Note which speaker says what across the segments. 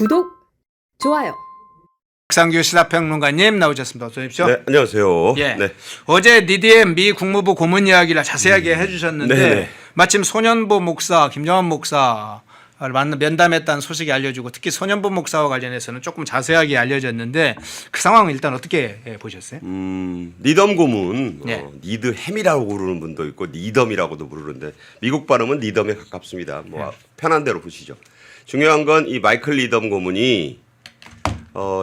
Speaker 1: 구독, 좋아요.
Speaker 2: 박상규 시사평론가님 나오셨습니다. 어서 오십시오.
Speaker 3: 네, 안녕하세요.
Speaker 2: 예.
Speaker 3: 네.
Speaker 2: 어제 니디엠 미 국무부 고문 이야기를 자세하게 해주셨는데
Speaker 3: 네.
Speaker 2: 마침 소년보 목사, 김정환 목사를 면담했다는 소식이 알려지고 특히 소년보 목사와 관련해서는 조금 자세하게 알려졌는데 그 상황을 일단 어떻게 보셨어요?
Speaker 3: 니덤 고문,
Speaker 2: 네.
Speaker 3: 니드햄이라고 부르는 분도 있고 니덤이라고도 부르는데 미국 발음은 니덤에 가깝습니다. 뭐 편한 대로 보시죠. 중요한 건 이 마이클 니덤 고문이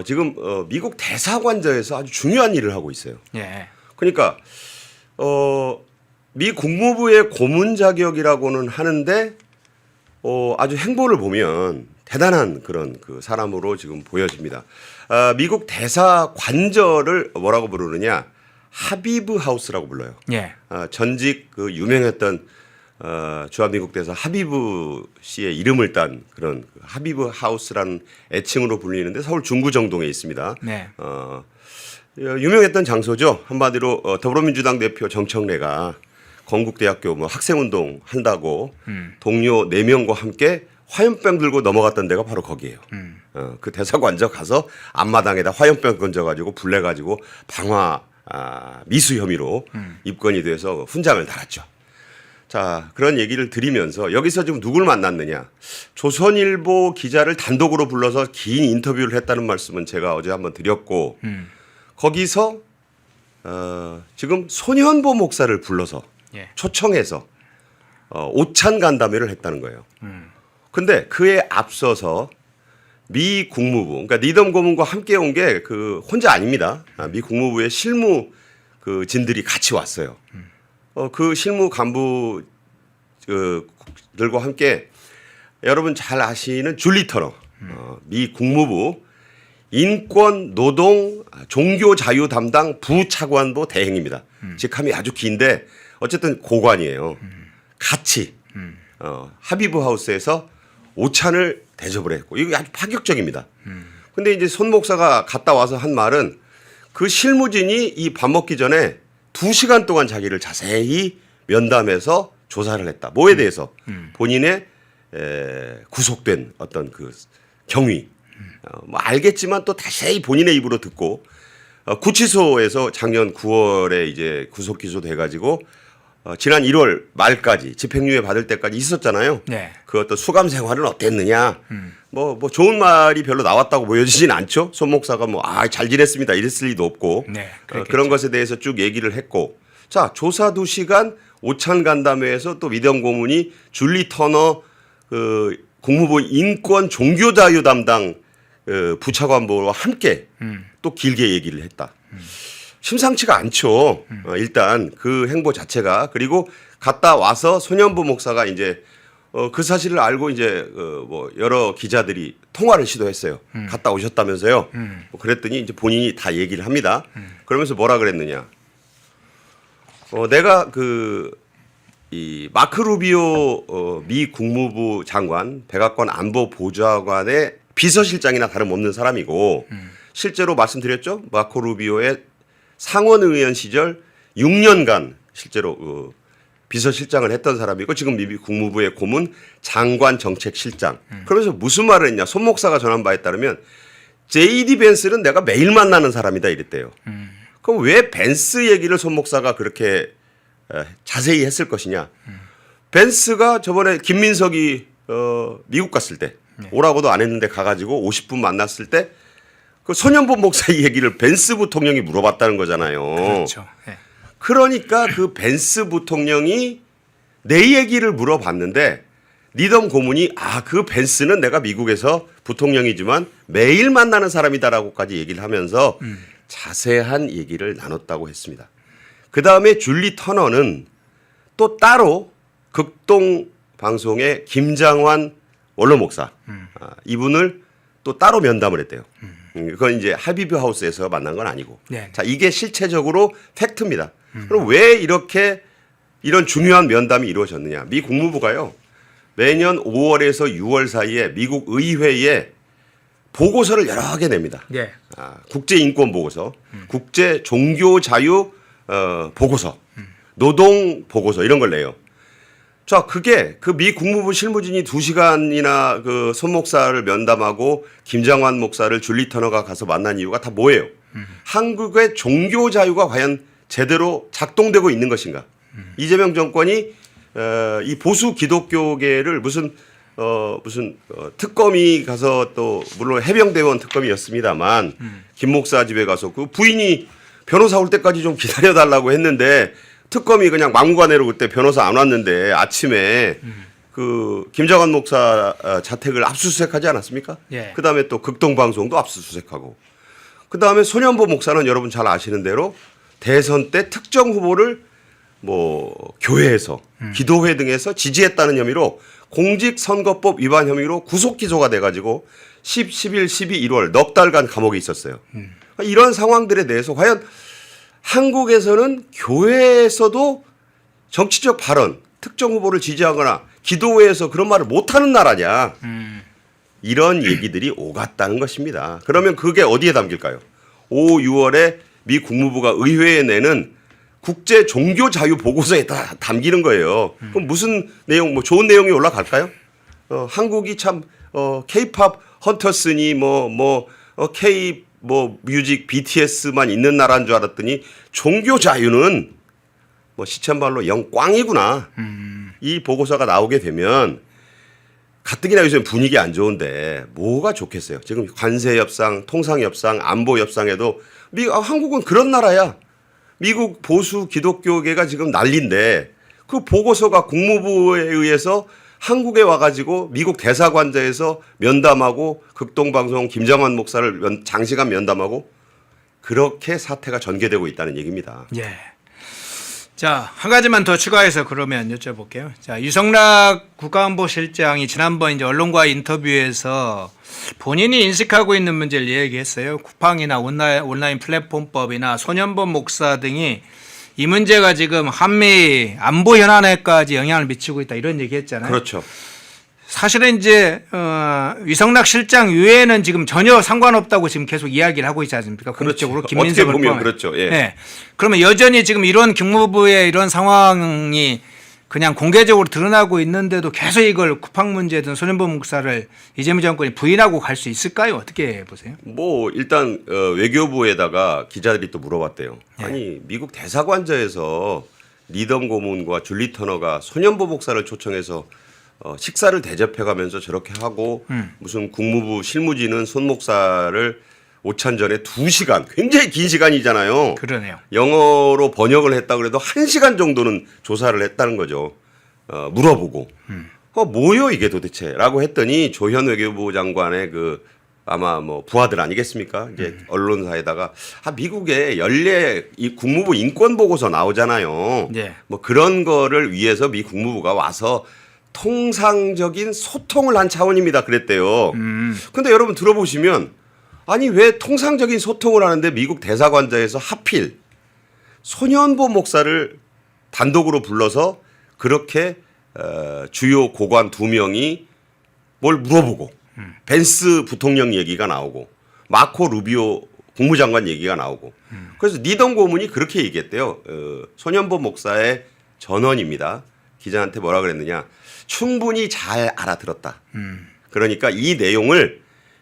Speaker 3: 지금 미국 대사관저에서 아주 중요한 일을 하고 있어요.
Speaker 2: 예.
Speaker 3: 그러니까 미 국무부의 고문 자격이라고는 하는데 아주 행보를 보면 대단한 그런 그 사람으로 지금 보여집니다. 미국 대사관저를 뭐라고 부르느냐? 하비브 하우스라고 불러요.
Speaker 2: 예.
Speaker 3: 전직 그 유명했던 주한미국 대사 하비브 씨의 이름을 딴 그런 그 하비브 하우스라는 애칭으로 불리는데 서울 중구정동에 있습니다.
Speaker 2: 네.
Speaker 3: 유명했던 장소죠. 한마디로 더불어민주당 대표 정청래가 건국대학교 뭐 학생운동 한다고 동료 4명과 함께 화염병 들고 넘어갔던 데가 바로 거기예요. 그 대사관저 가서 앞마당에다 화염병 던져가지고 불내가지고 방화 미수 혐의로 입건이 돼서 훈장을 달았죠. 자, 그런 얘기를 드리면서 여기서 지금 누굴 만났느냐. 조선일보 기자를 단독으로 불러서 긴 인터뷰를 했다는 말씀은 제가 어제 한번 드렸고 거기서 지금 소년보 목사를 불러서
Speaker 2: 예.
Speaker 3: 초청해서 오찬 간담회를 했다는 거예요. 근데 그에 앞서서 미 국무부, 그러니까 니덤 고문과 함께 온 게 그 혼자 아닙니다. 미 국무부의 실무 그 진들이 같이 왔어요. 그 실무 간부들과 함께 여러분 잘 아시는 줄리 터너, 미 국무부 인권, 노동, 종교 자유 담당 부차관보 대행입니다. 직함이 아주 긴데 어쨌든 고관이에요. 같이 하비브 하우스에서 오찬을 대접을 했고 이거 아주 파격적입니다. 근데 이제 손 목사가 갔다 와서 한 말은 그 실무진이 이 밥 먹기 전에 2시간 동안 자기를 자세히 면담해서 조사를 했다. 뭐에 대해서? 본인의 구속된 어떤 그 경위. 뭐 알겠지만 또 자세히 본인의 입으로 듣고 구치소에서 작년 9월에 이제 구속 기소돼 가지고 지난 1월 말까지 집행유예 받을 때까지 있었잖아요.
Speaker 2: 네.
Speaker 3: 그 어떤 수감 생활은 어땠느냐. 뭐 좋은 말이 별로 나왔다고 보여지진 않죠. 손 목사가 잘 지냈습니다. 이랬을 리도 없고.
Speaker 2: 네,
Speaker 3: 그런 것에 대해서 쭉 얘기를 했고. 자, 조사 2시간 오찬 간담회에서 또 니덤 고문이 줄리 터너 그 국무부 인권 종교자유 담당 부차관보와 함께 또 길게 얘기를 했다. 심상치가 않죠. 일단 그 행보 자체가. 그리고 갔다 와서 소년보 목사가 이제 그 사실을 알고 이제 뭐 여러 기자들이 통화를 시도했어요. 갔다 오셨다면서요. 뭐 그랬더니 이제 본인이 다 얘기를 합니다. 그러면서 뭐라 그랬느냐. 내가 이 마크 루비오 미 국무부 장관, 백악관 안보 보좌관의 비서실장이나 다름없는 사람이고 실제로 말씀드렸죠. 마크 루비오의 상원의원 시절 6년간 실제로 비서실장을 했던 사람이고 지금 미 국무부의 고문 장관 정책실장. 그러면서 무슨 말을 했냐. 손 목사가 전한 바에 따르면 JD 벤스는 내가 매일 만나는 사람이다 이랬대요. 그럼 왜 벤스 얘기를 손 목사가 그렇게 자세히 했을 것이냐. 벤스가 저번에 김민석이 미국 갔을 때 오라고도 안 했는데 가가지고 50분 만났을 때 그 소년보 목사의 얘기를 벤스 부통령이 물어봤다는 거잖아요.
Speaker 2: 그렇죠. 예.
Speaker 3: 그러니까 그 벤스 부통령이 내 얘기를 물어봤는데 니덤 고문이 그 벤스는 내가 미국에서 부통령이지만 매일 만나는 사람이다라고까지 얘기를 하면서 자세한 얘기를 나눴다고 했습니다. 그다음에 줄리 터너는 또 따로 극동 방송의 김장환 원로 목사 이분을 또 따로 면담을 했대요. 그건 이제 하비브 하우스에서 만난 건 아니고.
Speaker 2: 네.
Speaker 3: 자, 이게 실체적으로 팩트입니다. 그럼 왜 이렇게 이런 중요한 면담이 이루어졌느냐. 미 국무부가요. 매년 5월에서 6월 사이에 미국 의회에 보고서를 여러 개 냅니다.
Speaker 2: 예.
Speaker 3: 국제인권 보고서, 국제 종교 자유 보고서, 노동 보고서 이런 걸 내요. 자, 그게 그 미 국무부 실무진이 2시간이나 그 손 목사를 면담하고 김정환 목사를 줄리 터너가 가서 만난 이유가 다 뭐예요? 한국의 종교 자유가 과연 제대로 작동되고 있는 것인가? 이재명 정권이 이 보수 기독교계를 무슨 특검이 가서 또 물론 해병대원 특검이었습니다만 김 목사 집에 가서 그 부인이 변호사 올 때까지 좀 기다려달라고 했는데 특검이 그냥 막무가내로 그때 변호사 안 왔는데 아침에 그 김정환 목사 자택을 압수수색하지 않았습니까?
Speaker 2: 예.
Speaker 3: 그다음에 또 극동방송도 압수수색하고 그다음에 손현보 목사는 여러분 잘 아시는 대로 대선 때 특정 후보를 뭐 교회에서 기도회 등에서 지지했다는 혐의로 공직선거법 위반 혐의로 구속 기소가 돼가지고 10, 11, 12, 1월 넉 달간 감옥에 있었어요. 이런 상황들에 대해서 과연 한국에서는 교회에서도 정치적 발언, 특정 후보를 지지하거나 기도회에서 그런 말을 못하는 나라냐. 이런 얘기들이 오갔다는 것입니다. 그러면 그게 어디에 담길까요? 5, 6월에 미 국무부가 의회에 내는 국제 종교 자유 보고서에 다 담기는 거예요. 그럼 무슨 내용, 뭐 좋은 내용이 올라갈까요? 한국이 참 K-팝 헌터스니 K 뮤직 BTS만 있는 나라인 줄 알았더니 종교 자유는 뭐 시천발로 영 꽝이구나. 이 보고서가 나오게 되면 가뜩이나 요즘 분위기 안 좋은데 뭐가 좋겠어요. 지금 관세 협상, 통상 협상, 안보 협상에도 한국은 그런 나라야. 미국 보수 기독교계가 지금 난리인데 그 보고서가 국무부에 의해서 한국에 와가지고 미국 대사관자에서 면담하고 극동방송 김정환 목사를 장시간 면담하고 그렇게 사태가 전개되고 있다는 얘기입니다.
Speaker 2: 예. 자, 한 가지만 더 추가해서 그러면 여쭤볼게요. 자, 유성락 국가안보실장이 지난번 이제 언론과 인터뷰에서 본인이 인식하고 있는 문제를 얘기했어요. 쿠팡이나 온라인 플랫폼법이나 손현범 목사 등이 이 문제가 지금 한미 안보 현안에까지 영향을 미치고 있다 이런 얘기했잖아요.
Speaker 3: 그렇죠.
Speaker 2: 사실은 이제 유성락 실장 외에는 지금 전혀 상관없다고 지금 계속 이야기를 하고 있지 않습니까? 공식적으로
Speaker 3: 그렇죠.
Speaker 2: 김민석을
Speaker 3: 어떻게 보면
Speaker 2: 포함해.
Speaker 3: 그렇죠. 예.
Speaker 2: 네. 그러면 여전히 지금 이런 국무부의 이런 상황이 그냥 공개적으로 드러나고 있는데도 계속 이걸 쿠팡 문제든 손현범 목사를 이재명 정권이 부인하고 갈 수 있을까요? 어떻게 보세요?
Speaker 3: 뭐 일단 외교부에다가 기자들이 또 물어봤대요.
Speaker 2: 예.
Speaker 3: 아니 미국 대사관자에서 리덤 고문과 줄리 터너가 손현보 목사를 초청해서 식사를 대접해가면서 저렇게 하고 무슨 국무부 실무진은 손 목사를 오찬전에 2시간 굉장히 긴 시간이잖아요.
Speaker 2: 그러네요.
Speaker 3: 영어로 번역을 했다 그래도 1시간 정도는 조사를 했다는 거죠. 물어보고 뭐요 이게 도대체라고 했더니 조현 외교부 장관의 그 아마 뭐 부하들 아니겠습니까? 이제 언론사에다가 미국에 연례 이 국무부 인권 보고서 나오잖아요.
Speaker 2: 네.
Speaker 3: 뭐 그런 거를 위해서 미 국무부가 와서 통상적인 소통을 한 차원입니다. 그랬대요. 근데 여러분 들어보시면 아니 왜 통상적인 소통을 하는데 미국 대사관자에서 하필 손현보 목사를 단독으로 불러서 그렇게 주요 고관 2명이 뭘 물어보고 벤스 부통령 얘기가 나오고 마코 루비오 국무장관 얘기가 나오고 그래서 리덤 고문이 그렇게 얘기했대요. 손현보 목사의 전원입니다. 기자한테 뭐라 그랬느냐. 충분히 잘 알아들었다. 그러니까 이 내용을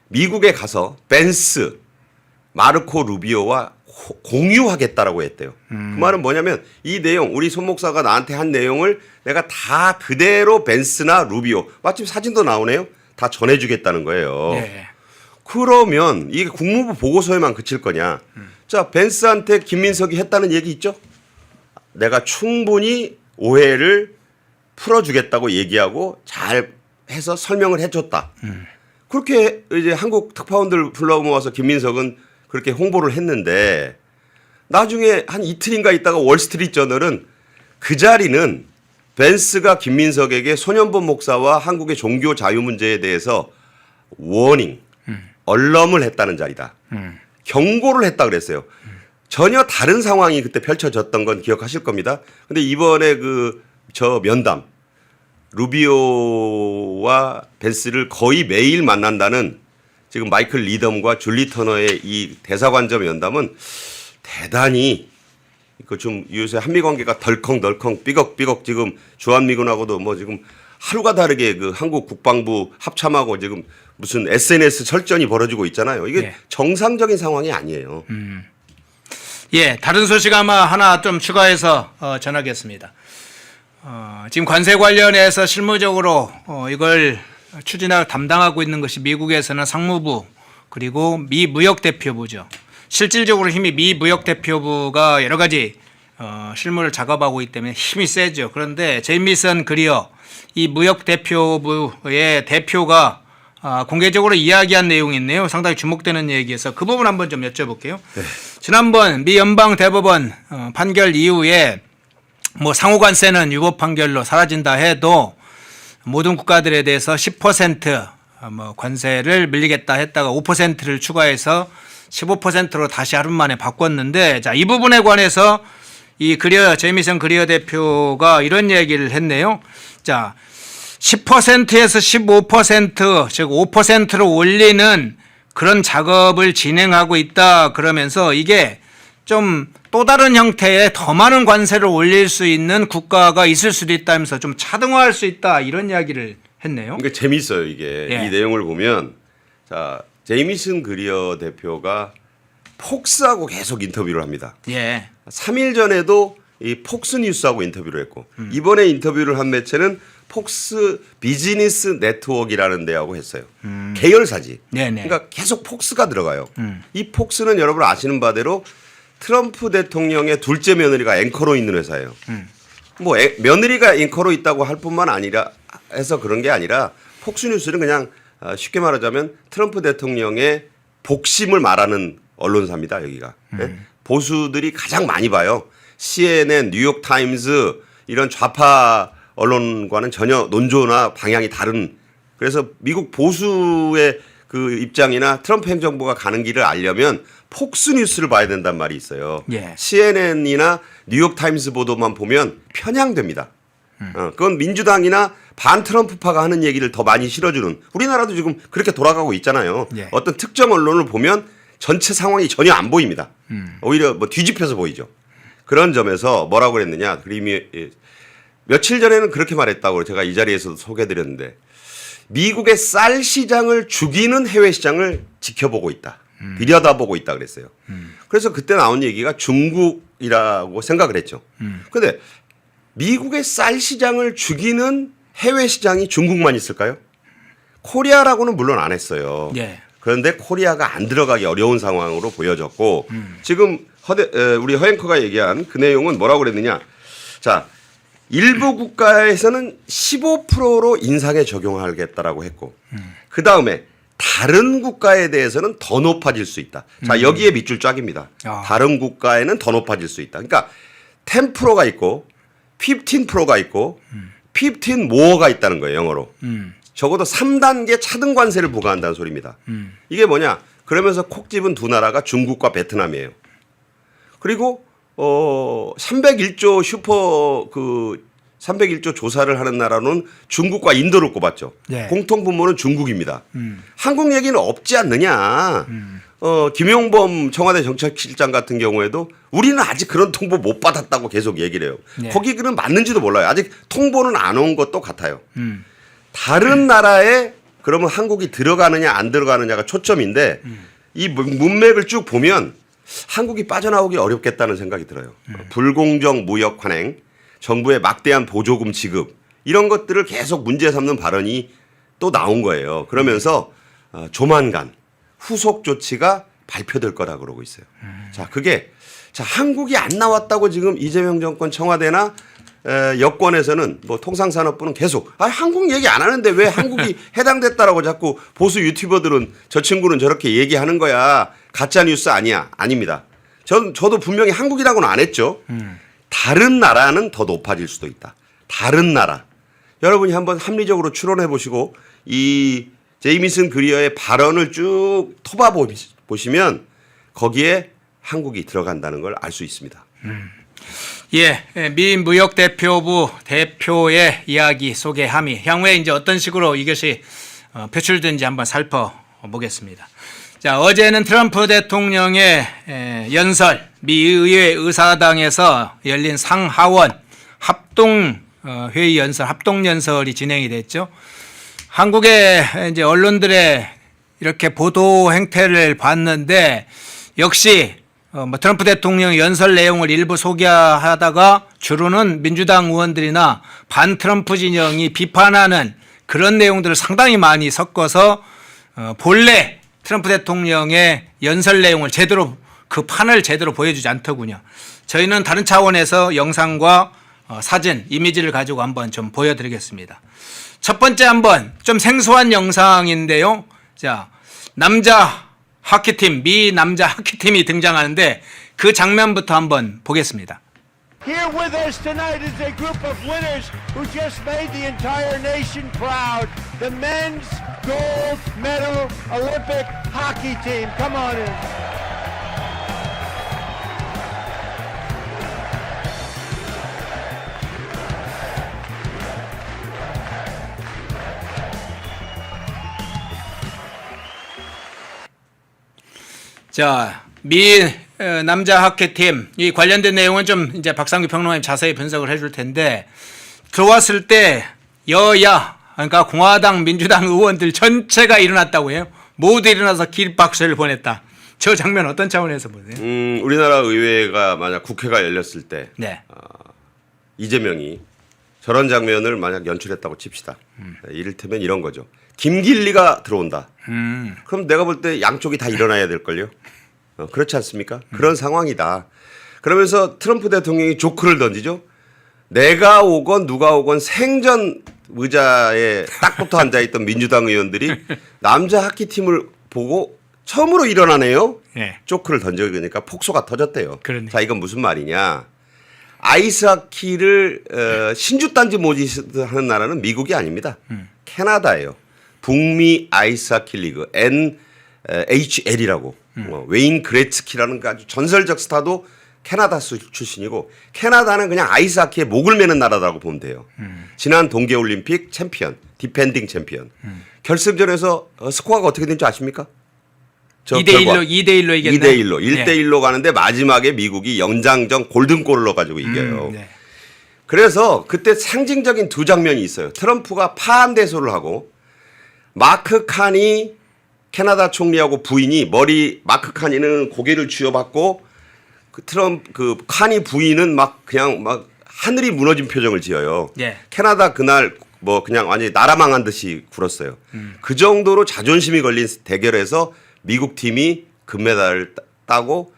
Speaker 3: 미국에 가서 벤스, 마르코 루비오와 공유하겠다라고 했대요. 그 말은 뭐냐면 이 내용 우리 손 목사가 나한테 한 내용을 내가 다 그대로 벤스나 루비오 마침 사진도 나오네요. 다 전해주겠다는 거예요.
Speaker 2: 네.
Speaker 3: 그러면 이게 국무부 보고서에만 그칠 거냐. 자 벤스한테 김민석이 했다는 얘기 있죠. 내가 충분히 오해를 풀어주겠다고 얘기하고 잘 해서 설명을 해줬다. 그렇게 이제 한국 특파원들 불러 모아서 김민석은 그렇게 홍보를 했는데 나중에 한 이틀인가 있다가 월스트리트저널은 그 자리는 벤스가 김민석에게 손현범 목사와 한국의 종교 자유 문제에 대해서 워닝, 얼럼을 했다는 자리다. 경고를 했다 그랬어요. 전혀 다른 상황이 그때 펼쳐졌던 건 기억하실 겁니다. 근데 이번에 저 면담 루비오와 벤스를 거의 매일 만난다는 지금 마이클 리덤과 줄리 터너의 이 대사관저 면담은 대단히 그 좀 요새 한미 관계가 덜컹덜컹 삐걱삐걱 지금 주한미군하고도 뭐 지금 하루가 다르게 그 한국 국방부 합참하고 지금 무슨 SNS 설전이 벌어지고 있잖아요. 이게
Speaker 2: 예.
Speaker 3: 정상적인 상황이 아니에요.
Speaker 2: 예, 다른 소식 아마 하나 좀 추가해서 전하겠습니다. 지금 관세 관련해서 실무적으로 이걸 추진하고 담당하고 있는 것이 미국에서는 상무부 그리고 미 무역대표부죠. 실질적으로 힘이 미 무역대표부가 여러 가지 실무를 작업하고 있기 때문에 힘이 세죠. 그런데 제이미슨 그리어 이 무역대표부의 대표가 공개적으로 이야기한 내용이 있네요. 상당히 주목되는 얘기에서 그 부분 한번 좀 여쭤볼게요.
Speaker 3: 네.
Speaker 2: 지난번 미 연방대법원 판결 이후에 뭐 상호관세는 유법 판결로 사라진다 해도 모든 국가들에 대해서 10% 뭐 관세를 밀리겠다 했다가 5%를 추가해서 15%로 다시 하루 만에 바꿨는데 자, 이 부분에 관해서 이 제이미슨 그리어 대표가 이런 얘기를 했네요. 자, 10%에서 15% 즉 5%로 올리는 그런 작업을 진행하고 있다 그러면서 이게 좀 또 다른 형태의 더 많은 관세를 올릴 수 있는 국가가 있을 수도 있다면서 좀 차등화할 수 있다 이런 이야기를 했네요.
Speaker 3: 그러니까 재밌어요 이게.
Speaker 2: 예.
Speaker 3: 이 내용을 보면 자 제이미슨 그리어 대표가 폭스하고 계속 인터뷰를 합니다.
Speaker 2: 예.
Speaker 3: 3일 전에도 이 폭스뉴스하고 인터뷰를 했고 이번에 인터뷰를 한 매체는 폭스 비즈니스 네트워크라는 데하고 했어요. 계열사지.
Speaker 2: 네네.
Speaker 3: 그러니까 계속 폭스가 들어가요. 이 폭스는 여러분 아시는 바대로 트럼프 대통령의 둘째 며느리가 앵커로 있는 회사예요. 뭐 며느리가 앵커로 있다고 할 뿐만 아니라 해서 그런 게 아니라 폭스뉴스는 그냥 쉽게 말하자면 트럼프 대통령의 복심을 말하는 언론사입니다. 여기가. 예? 보수들이 가장 많이 봐요. CNN, 뉴욕타임즈 이런 좌파 언론과는 전혀 논조나 방향이 다른 그래서 미국 보수의 그 입장이나 트럼프 행정부가 가는 길을 알려면 폭스뉴스를 봐야 된단 말이 있어요.
Speaker 2: 예.
Speaker 3: CNN이나 뉴욕타임스 보도만 보면 편향됩니다. 그건 민주당이나 반 트럼프파가 하는 얘기를 더 많이 실어주는 우리나라도 지금 그렇게 돌아가고 있잖아요.
Speaker 2: 예.
Speaker 3: 어떤 특정 언론을 보면 전체 상황이 전혀 안 보입니다. 오히려 뭐 뒤집혀서 보이죠. 그런 점에서 뭐라고 그랬느냐. 그림이 며칠 전에는 그렇게 말했다고 제가 이 자리에서도 소개해드렸는데 미국의 쌀 시장을 죽이는 해외 시장을 지켜보고 있다. 들여다보고 있다 그랬어요. 그래서 그때 나온 얘기가 중국이라고 생각을 했죠. 그런데 미국의 쌀 시장을 죽이는 해외 시장이 중국만 있을까요? 코리아라고는 물론 안 했어요.
Speaker 2: 예.
Speaker 3: 그런데 코리아가 안 들어가기 어려운 상황으로 보여졌고 지금 우리 허앵커가 얘기한 그 내용은 뭐라고 그랬느냐. 자, 일부 국가에서는 15%로 인상에 적용하겠다라고 했고 그다음에 다른 국가에 대해서는 더 높아질 수 있다. 자, 여기에 밑줄 쫙입니다. 다른 국가에는 더 높아질 수 있다. 그러니까 10%가 있고 15%가 있고 15 more가 있다는 거예요, 영어로. 적어도 3단계 차등 관세를 부과한다는 소리입니다. 이게 뭐냐? 그러면서 콕 집은 두 나라가 중국과 베트남이에요. 그리고 301조 301조 조사를 하는 나라는 중국과 인도를 꼽았죠.
Speaker 2: 네.
Speaker 3: 공통 분모는 중국입니다. 한국 얘기는 없지 않느냐. 김용범 청와대 정책실장 같은 경우에도 우리는 아직 그런 통보 못 받았다고 계속 얘기를 해요.
Speaker 2: 네.
Speaker 3: 거기는 맞는지도 몰라요. 아직 통보는 안 온 것도 같아요. 다른 나라에 그러면 한국이 들어가느냐 안 들어가느냐가 초점인데 이 문맥을 쭉 보면 한국이 빠져나오기 어렵겠다는 생각이 들어요. 불공정 무역 관행, 정부의 막대한 보조금 지급 이런 것들을 계속 문제 삼는 발언이 또 나온 거예요. 그러면서 조만간 후속 조치가 발표될 거라 그러고 있어요. 자, 그게 한국이 안 나왔다고 지금 이재명 정권 청와대나 여권에서는 뭐 통상산업부는 계속 한국 얘기 안 하는데 왜 한국이 해당됐다라고 자꾸 보수 유튜버들은 저 친구는 저렇게 얘기하는 거야. 가짜 뉴스 아니야. 아닙니다. 저도 분명히 한국이라고는 안 했죠. 다른 나라는 더 높아질 수도 있다. 다른 나라. 여러분이 한번 합리적으로 추론해 보시고 이 제이미슨 그리어의 발언을 쭉 토봐 보시면 거기에 한국이 들어간다는 걸 알 수 있습니다.
Speaker 2: 예, 미 무역대표부 대표의 이야기 소개함이 향후에 이제 어떤 식으로 이것이 표출되는지 한번 살펴보겠습니다. 자, 어제는 트럼프 대통령의 연설, 미 의회 의사당에서 열린 상하원 합동 회의 연설, 합동 연설이 진행이 됐죠. 한국의 이제 언론들의 이렇게 보도 행태를 봤는데 역시 트럼프 대통령 연설 내용을 일부 소개하다가 주로는 민주당 의원들이나 반 트럼프 진영이 비판하는 그런 내용들을 상당히 많이 섞어서 본래 트럼프 대통령의 연설 내용을 제대로 그 판을 제대로 보여주지 않더군요. 저희는 다른 차원에서 영상과 사진, 이미지를 가지고 한번 좀 보여드리겠습니다. 첫 번째 한번 좀 생소한 영상인데요. 자, 남자 하키팀, 미 남자 하키팀이 등장하는데 그 장면부터 한번 보겠습니다.
Speaker 1: Here with us tonight is a group of winners who just made the entire nation proud. The men's gold medal Olympic hockey team. Come on in.
Speaker 2: 자, 미 남자 하키팀 이 관련된 내용은 좀 이제 박상규 평론가님 자세히 분석을 해줄 텐데 들어왔을 때 여야 그러니까 공화당 민주당 의원들 전체가 일어났다고 해요. 모두 일어나서 기립박수를 보냈다. 저 장면 어떤 차원에서 보세요?
Speaker 3: 우리나라 의회가 만약 국회가 열렸을 때
Speaker 2: 네.
Speaker 3: 이재명이 저런 장면을 만약 연출했다고 칩시다. 이를테면 이런 거죠. 김길리가 들어온다. 그럼 내가 볼 때 양쪽이 다 일어나야 될걸요. 그렇지 않습니까? 그런 상황이다. 그러면서 트럼프 대통령이 조크를 던지죠. 내가 오건 누가 오건 생전 의자에 딱 붙어 앉아있던 민주당 의원들이 남자 하키팀을 보고 처음으로 일어나네요.
Speaker 2: 네.
Speaker 3: 조크를 던져그러니까 폭소가 터졌대요.
Speaker 2: 그러네.
Speaker 3: 자, 이건 무슨 말이냐. 아이스하키를 신주단지 모집하는 나라는 미국이 아닙니다. 캐나다예요. 북미 아이스하키 리그 NHL이라고 웨인 그레츠키라는 아주 전설적 스타도 캐나다 출신이고 캐나다는 그냥 아이스하키에 목을 매는 나라라고 보면 돼요. 지난 동계올림픽 챔피언, 디펜딩 챔피언. 결승전에서 스코어가 어떻게 된지 아십니까?
Speaker 2: 2대1로 이겼네.
Speaker 3: 2대1로 1대1로 가는데 마지막에 미국이 연장전 골든골을 넣어가지고 이겨요.
Speaker 2: 네.
Speaker 3: 그래서 그때 상징적인 두 장면이 있어요. 트럼프가 파한대소를 하고 마크 칸이 캐나다 총리하고 부인이 마크 칸이는 고개를 쥐어받고 그 칸이 부인은 막 그냥 막 하늘이 무너진 표정을 지어요.
Speaker 2: 예.
Speaker 3: 캐나다 그날 뭐 그냥 완전히 나라 망한 듯이 굴었어요. 그 정도로 자존심이 걸린 대결에서 미국 팀이 금메달을 따고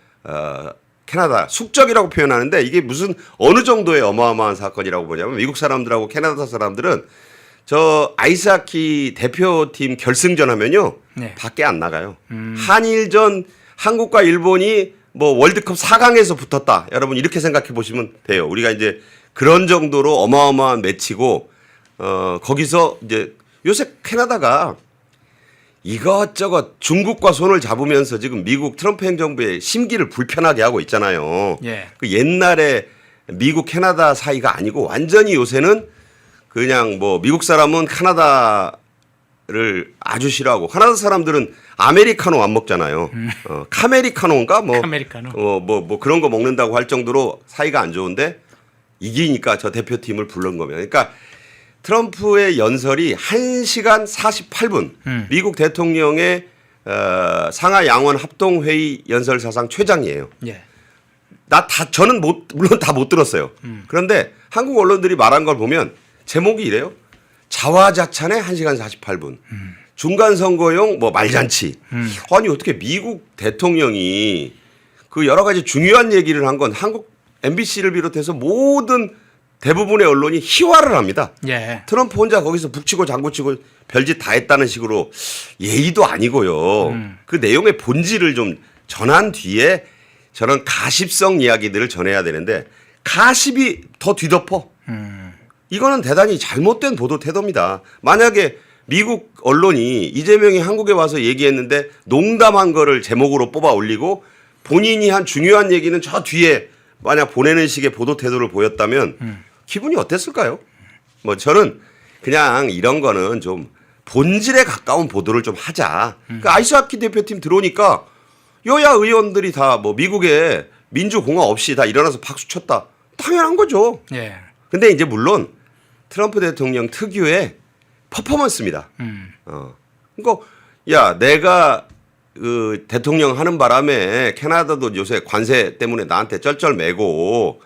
Speaker 3: 캐나다 숙적이라고 표현하는데 이게 무슨 어느 정도의 어마어마한 사건이라고 보냐면 미국 사람들하고 캐나다 사람들은 저 아이스하키 대표팀 결승전 하면요.
Speaker 2: 네.
Speaker 3: 밖에 안 나가요. 한일전 한국과 일본이 뭐 월드컵 4강에서 붙었다. 여러분 이렇게 생각해 보시면 돼요. 우리가 이제 그런 정도로 어마어마한 매치고 거기서 이제 요새 캐나다가 이것저것 중국과 손을 잡으면서 지금 미국 트럼프 행정부의 심기를 불편하게 하고 있잖아요.
Speaker 2: 예.
Speaker 3: 그 옛날에 미국 캐나다 사이가 아니고 완전히 요새는 그냥 뭐 미국 사람은 캐나다를 아주 싫어하고 캐나다 사람들은 아메리카노 안 먹잖아요. 카메리카노인가 뭐
Speaker 2: 카메리카노.
Speaker 3: 뭐 그런 거 먹는다고 할 정도로 사이가 안 좋은데 이기니까 저 대표팀을 부른 겁니다. 그러니까 트럼프의 연설이 1시간 48분 미국 대통령의 상하 양원 합동회의 연설 사상 최장이에요.
Speaker 2: 예.
Speaker 3: 저는 물론 다 못 들었어요. 그런데 한국 언론들이 말한 걸 보면 제목이 이래요. 자화자찬의 1시간 48분. 중간 선거용 뭐 말잔치. 아니 어떻게 미국 대통령이 그 여러 가지 중요한 얘기를 한 건 한국 MBC를 비롯해서 모든 대부분의 언론이 희화를 합니다.
Speaker 2: 예.
Speaker 3: 트럼프 혼자 거기서 북치고 장구치고 별짓 다 했다는 식으로 예의도 아니고요. 그 내용의 본질을 좀 전한 뒤에 저런 가십성 이야기들을 전해야 되는데 가십이 더 뒤덮어. 이거는 대단히 잘못된 보도 태도입니다. 만약에 미국 언론이 이재명이 한국에 와서 얘기했는데 농담한 거를 제목으로 뽑아 올리고 본인이 한 중요한 얘기는 저 뒤에 만약 보내는 식의 보도 태도를 보였다면 기분이 어땠을까요? 뭐 저는 그냥 이런 거는 좀 본질에 가까운 보도를 좀 하자. 그 아이스하키 대표팀 들어오니까 여야 의원들이 다 뭐 미국의 민주공화 없이 다 일어나서 박수 쳤다. 당연한 거죠.
Speaker 2: 예.
Speaker 3: 근데 이제 물론 트럼프 대통령 특유의 퍼포먼스입니다. 그러니까 야 내가 그 대통령 하는 바람에 캐나다도 요새 관세 때문에 나한테 쩔쩔매고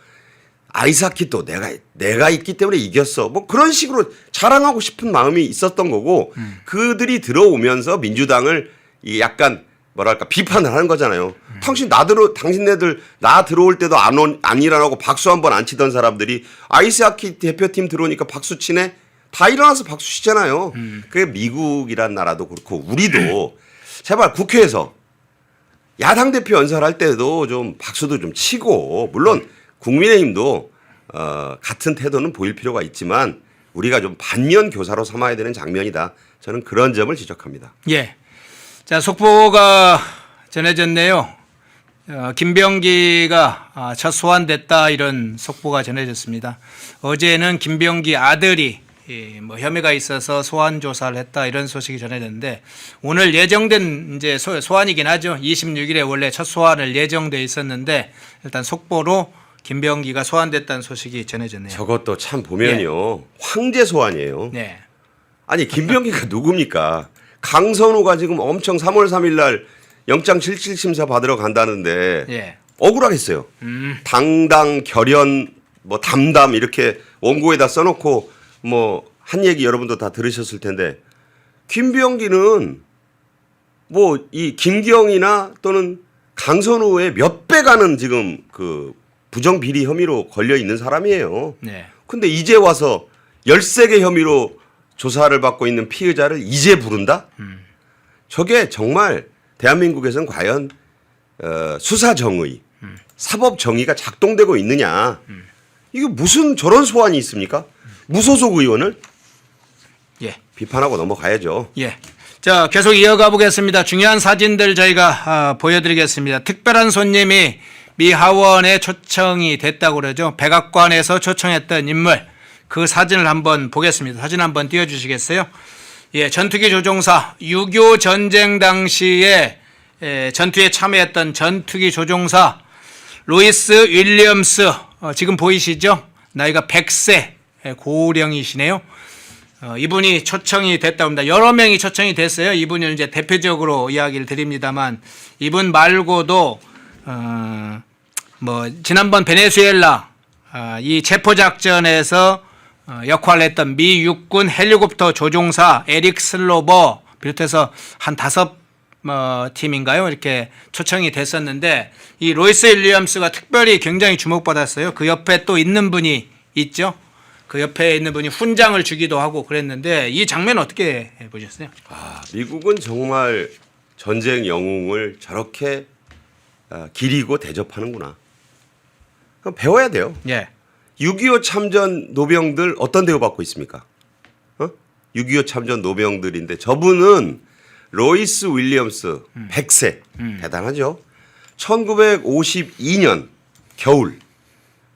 Speaker 3: 아이스하키 또 내가 있기 때문에 이겼어. 뭐 그런 식으로 자랑하고 싶은 마음이 있었던 거고 그들이 들어오면서 민주당을 이 약간 뭐랄까 비판을 하는 거잖아요. 당신네들 나 들어올 때도 안 일어나고 박수 한 번 안 치던 사람들이 아이스하키 대표팀 들어오니까 박수 치네. 다 일어나서 박수 치잖아요. 그게 미국이란 나라도 그렇고 우리도 제발 국회에서 야당 대표 연설할 때도 좀 박수도 좀 치고 물론 국민의힘도 같은 태도는 보일 필요가 있지만 우리가 좀 반면 교사로 삼아야 되는 장면이다. 저는 그런 점을 지적합니다.
Speaker 2: 예. 자, 속보가 전해졌네요. 김병기가 첫 소환됐다 이런 속보가 전해졌습니다. 어제는 김병기 아들이 뭐 혐의가 있어서 소환 조사를 했다 이런 소식이 전해졌는데 오늘 예정된 이제 소환이긴 하죠. 26일에 원래 첫 소환을 예정돼 있었는데 일단 속보로 김병기가 소환됐다는 소식이 전해졌네요.
Speaker 3: 저것도 참 보면요. 황제 소환이에요.
Speaker 2: 네.
Speaker 3: 아니 김병기가 누굽니까? 강선우가 지금 엄청 3월 3일 날 영장 실질 심사 받으러 간다는데
Speaker 2: 예.
Speaker 3: 억울하겠어요. 당당 결연 뭐 담담 이렇게 원고에다 써놓고 뭐 한 얘기 여러분도 다 들으셨을 텐데 김병기는 뭐 이 김경이나 또는 강선우의 몇 배 가는 지금 그 부정비리 혐의로 걸려 있는 사람이에요.
Speaker 2: 네.
Speaker 3: 근데 이제 와서 13개 혐의로 조사를 받고 있는 피의자를 이제 부른다? 저게 정말 대한민국에서는 과연 수사 정의, 사법 정의가 작동되고 있느냐? 이게 무슨 저런 소환이 있습니까? 무소속 의원을
Speaker 2: 예.
Speaker 3: 비판하고 넘어가야죠.
Speaker 2: 예. 자, 계속 이어가 보겠습니다. 중요한 사진들 저희가 보여드리겠습니다. 특별한 손님이 미 하원에 초청이 됐다고 그러죠. 백악관에서 초청했던 인물. 그 사진을 한번 보겠습니다. 사진 한번 띄워주시겠어요? 예, 전투기 조종사 6.25 전쟁 당시에 전투에 참여했던 전투기 조종사 로이스 윌리엄스 지금 보이시죠? 나이가 100세 고령이시네요. 이분이 초청이 됐다고 합니다. 여러 명이 초청이 됐어요. 이분을 이제 대표적으로 이야기를 드립니다만 이분 말고도 뭐 지난번 베네수엘라 이 체포작전에서 역할을 했던 미 육군 헬리콥터 조종사 에릭 슬로버 비롯해서 한 5팀인가요? 이렇게 초청이 됐었는데 이 로이스 윌리엄스가 특별히 굉장히 주목받았어요. 그 옆에 또 있는 분이 있죠. 그 옆에 있는 분이 훈장을 주기도 하고 그랬는데 이 장면 어떻게 보셨어요?
Speaker 3: 미국은 정말 전쟁 영웅을 저렇게 기리고 대접하는구나. 그럼 배워야 돼요.
Speaker 2: 예.
Speaker 3: 6.25 참전 노병들 어떤 대우받고 있습니까? 6.25 참전 노병들인데 저분은 로이스 윌리엄스 100세 대단하죠. 1952년 겨울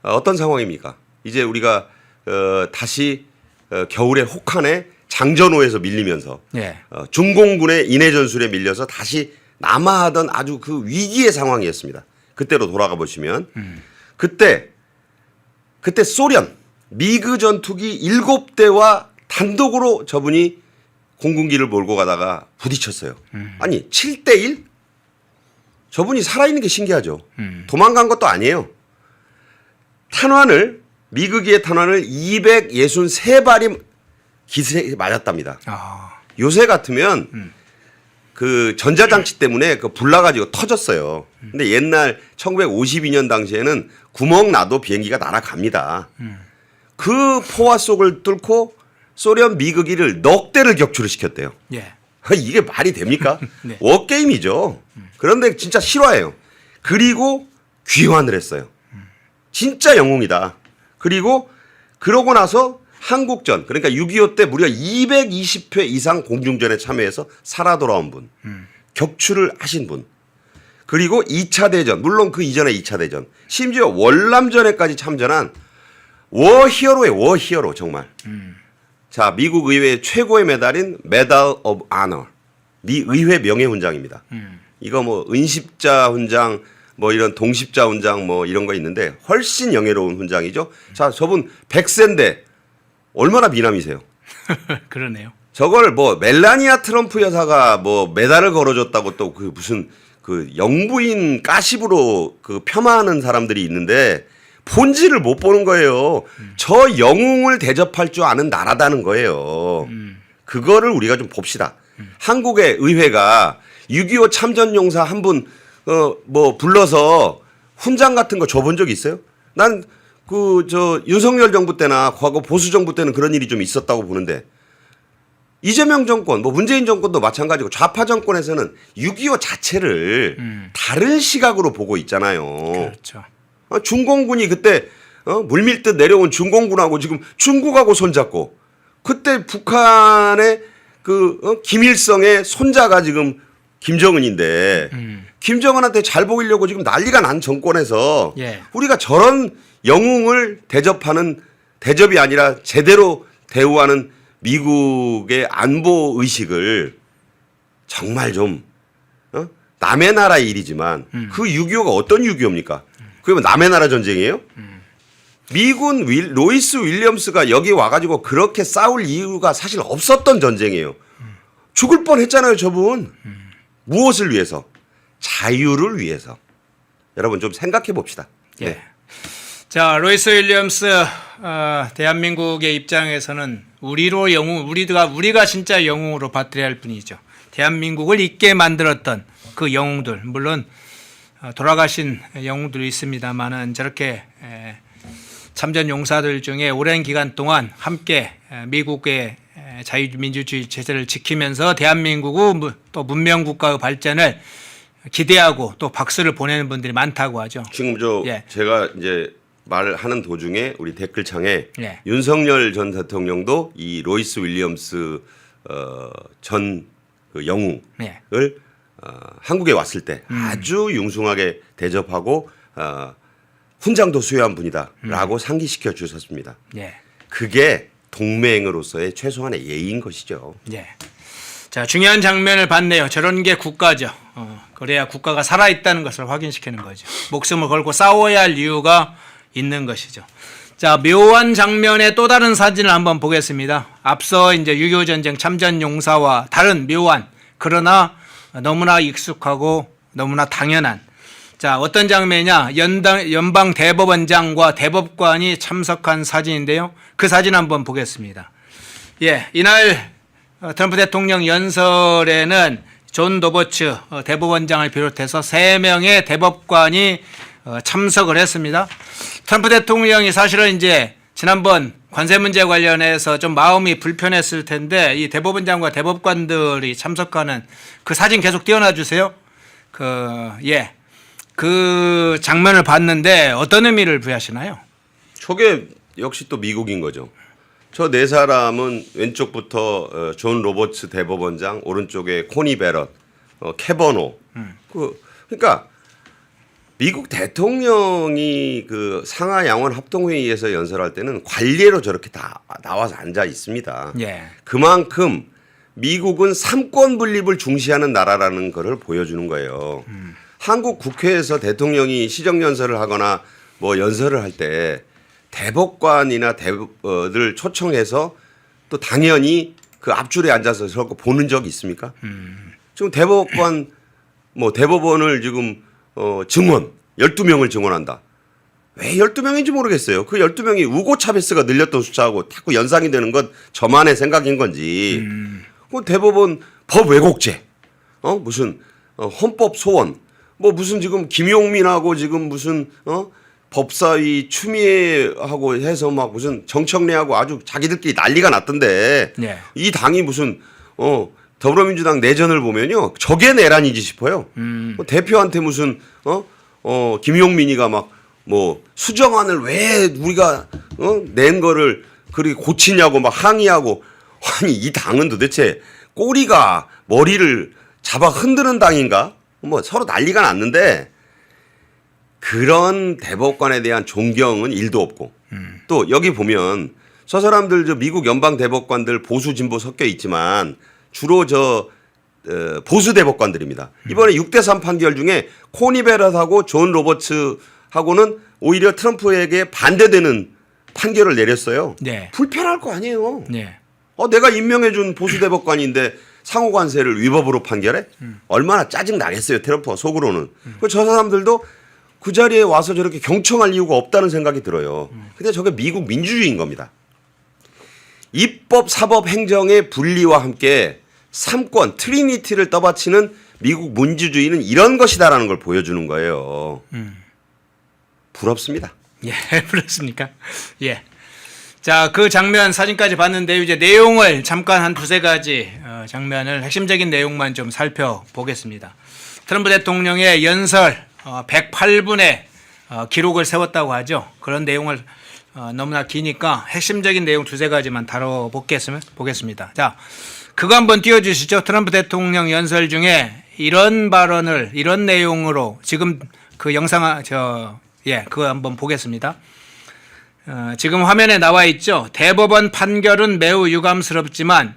Speaker 3: 어떤 상황입니까? 이제 우리가 다시 겨울에 혹한에 장전호에서 밀리면서
Speaker 2: 예.
Speaker 3: 중공군의 인해 전술에 밀려서 다시 남하하던 아주 그 위기의 상황이었습니다. 그때로 돌아가 보시면 그때 소련 미그 전투기 7대와 단독으로 저분이 공군기를 몰고 가다가 부딪혔어요. 아니 7대1? 저분이 살아있는 게 신기하죠. 도망간 것도 아니에요. 미그기의 탄환을 263발이 기세에 맞았답니다. 요새 같으면 그 전자장치 때문에 그 불나가지고 터졌어요. 근데 옛날 1952년 당시에는 구멍 나도 비행기가 날아갑니다. 그 포화 속을 뚫고 소련 미그기를 넉 대를 격추를 시켰대요.
Speaker 2: 예.
Speaker 3: 이게 말이 됩니까?
Speaker 2: 네.
Speaker 3: 워게임이죠. 그런데 진짜 실화예요. 그리고 귀환을 했어요. 진짜 영웅이다. 그리고 그러고 나서 한국전 그러니까 6.25 때 무려 220회 이상 공중전에 참여해서 살아 돌아온 분. 격추를 하신 분. 그리고 2차 대전 물론 그 이전에 2차 대전 심지어 월남전에까지 참전한 워히어로의 워히어로 정말. 자, 미국 의회 최고의 메달인 메달 오브 아너. 미 의회 명예 훈장입니다. 이거 뭐 은십자 훈장, 뭐 이런 동십자 훈장 뭐 이런 거 있는데 훨씬 영예로운 훈장이죠. 자, 저분 100세인데 얼마나 미남이세요?
Speaker 2: 그러네요.
Speaker 3: 저걸 뭐 멜라니아 트럼프 여사가 뭐 메달을 걸어줬다고 또 그 무슨 그 영부인 가십으로 그 폄하하는 사람들이 있는데 본질을 못 보는 거예요. 저 영웅을 대접할 줄 아는 나라다는 거예요. 그거를 우리가 좀 봅시다. 한국의 의회가 6.25 참전용사 한 분 뭐 불러서 훈장 같은 거 줘본 적 있어요? 난 그 저 윤석열 정부 때나 과거 보수 정부 때는 그런 일이 좀 있었다고 보는데 이재명 정권, 뭐 문재인 정권도 마찬가지고 좌파 정권에서는 6.25 자체를 다른 시각으로 보고 있잖아요.
Speaker 2: 그렇죠.
Speaker 3: 중공군이 그때 물밀듯 내려온 중공군하고 지금 중국하고 손잡고 그때 북한의 그 김일성의 손자가 지금 김정은인데 김정은한테 잘 보이려고 지금 난리가 난 정권에서
Speaker 2: 예.
Speaker 3: 우리가 저런 영웅을 대접하는 대접이 아니라 제대로 대우하는 미국의 안보 의식을 정말 좀 남의 나라의 일이지만 그 6.25가 어떤 6.25입니까? 그러면 남의 나라 전쟁이에요? 미군 로이스 윌리엄스가 여기 와가지고 그렇게 싸울 이유가 사실 없었던 전쟁이에요. 죽을 뻔했잖아요, 저분. 무엇을 위해서? 자유를 위해서. 여러분 좀 생각해 봅시다.
Speaker 2: 예.
Speaker 3: 네.
Speaker 2: 자, 로이스 윌리엄스 대한민국의 입장에서는 우리가 진짜 영웅으로 받들어야 할 분이죠. 대한민국을 있게 만들었던 그 영웅들, 물론 돌아가신 영웅들이 있습니다만은 저렇게 참전 용사들 중에 오랜 기간 동안 함께 미국의 자유민주주의 체제를 지키면서 대한민국의 또 문명국가의 발전을 기대하고 또 박수를 보내는 분들이 많다고 하죠.
Speaker 3: 지금
Speaker 2: 예.
Speaker 3: 제가 이제 말을 하는 도중에 우리 댓글창에
Speaker 2: 예.
Speaker 3: 윤석열 전 대통령도 이 로이스 윌리엄스 전 그 영웅을
Speaker 2: 예.
Speaker 3: 한국에 왔을 때 아주 융숭하게 대접하고 훈장도 수여한 분이다라고 상기시켜 주셨습니다.
Speaker 2: 예.
Speaker 3: 그게 동맹으로서의 최소한의 예의인 것이죠.
Speaker 2: 예. 자, 중요한 장면을 봤네요. 저런 게 국가죠. 그래야 국가가 살아있다는 것을 확인시키는 거죠. 목숨을 걸고 싸워야 할 이유가 있는 것이죠. 자, 묘한 장면의 또 다른 사진을 한번 보겠습니다. 앞서 이제 6.25 전쟁 참전 용사와 다른 묘한, 그러나 너무나 익숙하고 너무나 당연한, 자, 어떤 장면이냐? 연방 대법원장과 대법관이 참석한 사진인데요. 그 사진 한번 보겠습니다. 예, 이날 트럼프 대통령 연설에는 존 노버츠 대법원장을 비롯해서 3명의 대법관이 참석을 했습니다. 트럼프 대통령이 사실은 이제 지난번 관세 문제 관련해서 좀 마음이 불편했을 텐데 이 대법원장과 대법관들이 참석하는 그 사진 계속 띄워놔 주세요. 그 장면을 봤는데 어떤 의미를 부여하시나요?
Speaker 3: 저게 역시 또 미국인 거죠. 저 네 사람은 왼쪽부터 존 로버츠 대법원장, 오른쪽에 코니 베럿, 캐버노. 그러니까 미국 대통령이 그 상하 양원 합동회의에서 연설할 때는 관례로 저렇게 다 나와서 앉아 있습니다.
Speaker 2: 예.
Speaker 3: 그만큼 미국은 삼권 분립을 중시하는 나라라는 것을 보여주는 거예요. 한국 국회에서 대통령이 시정연설을 하거나 뭐 연설을 할 때 대법관이나 들 초청해서 또 당연히 그 앞줄에 앉아서 저렇게 보는 적이 있습니까? 지금 대법원을 지금 증원 12명을 증원한다. 왜 12명인지 모르겠어요. 그 12명이 우고 차베스가 늘렸던 숫자하고 자꾸 연상이 되는 건 저만의 생각인 건지. 그 대법원 법 왜곡죄, 무슨 헌법 소원, 뭐 무슨 지금 김용민하고 지금 무슨 법사위 추미애하고 해서 막 무슨 정청래하고 아주 자기들끼리 난리가 났던데
Speaker 2: 네.
Speaker 3: 이 당이 무슨 더불어민주당 내전을 보면요 저게 내란이지 싶어요. 대표한테 무슨 김용민이가 막 뭐 수정안을 왜 우리가 낸 거를 그렇게 고치냐고 막 항의하고 아니 이 당은 도대체 꼬리가 머리를 잡아 흔드는 당인가? 뭐 서로 난리가 났는데 그런 대법관에 대한 존경은 1도 없고 또 여기 보면 저 사람들 저 미국 연방 대법관들 보수 진보 섞여 있지만 주로 보수 대법관들입니다. 이번에 6대3 판결 중에 코니 베럿하고 존 로버츠하고는 오히려 트럼프에게 반대되는 판결을 내렸어요.
Speaker 2: 네.
Speaker 3: 불편할 거 아니에요.
Speaker 2: 네.
Speaker 3: 내가 임명해준 보수 대법관인데 상호 관세를 위법으로 판결해? 얼마나 짜증 나겠어요, 트럼프가 속으로는. 저 사람들도 그 자리에 와서 저렇게 경청할 이유가 없다는 생각이 들어요. 근데 저게 미국 민주주의인 겁니다. 입법, 사법, 행정의 분리와 함께 삼권, 트리니티를 떠받치는 미국 민주주의는 이런 것이다라는 걸 보여주는 거예요. 부럽습니다.
Speaker 2: 예, 그렇습니까? 예. 자, 그 장면 사진까지 봤는데 이제 내용을 잠깐 한 두세 가지 장면을 핵심적인 내용만 좀 살펴보겠습니다. 트럼프 대통령의 연설 108분의 기록을 세웠다고 하죠. 그런 내용을 너무나 기니까 핵심적인 내용 두세 가지만 다뤄보겠습니다. 자, 그거 한번 띄워주시죠. 트럼프 대통령 연설 중에 이런 발언을 이런 내용으로 지금 그 영상 그거 한번 보겠습니다. 지금 화면에 나와 있죠. 대법원 판결은 매우 유감스럽지만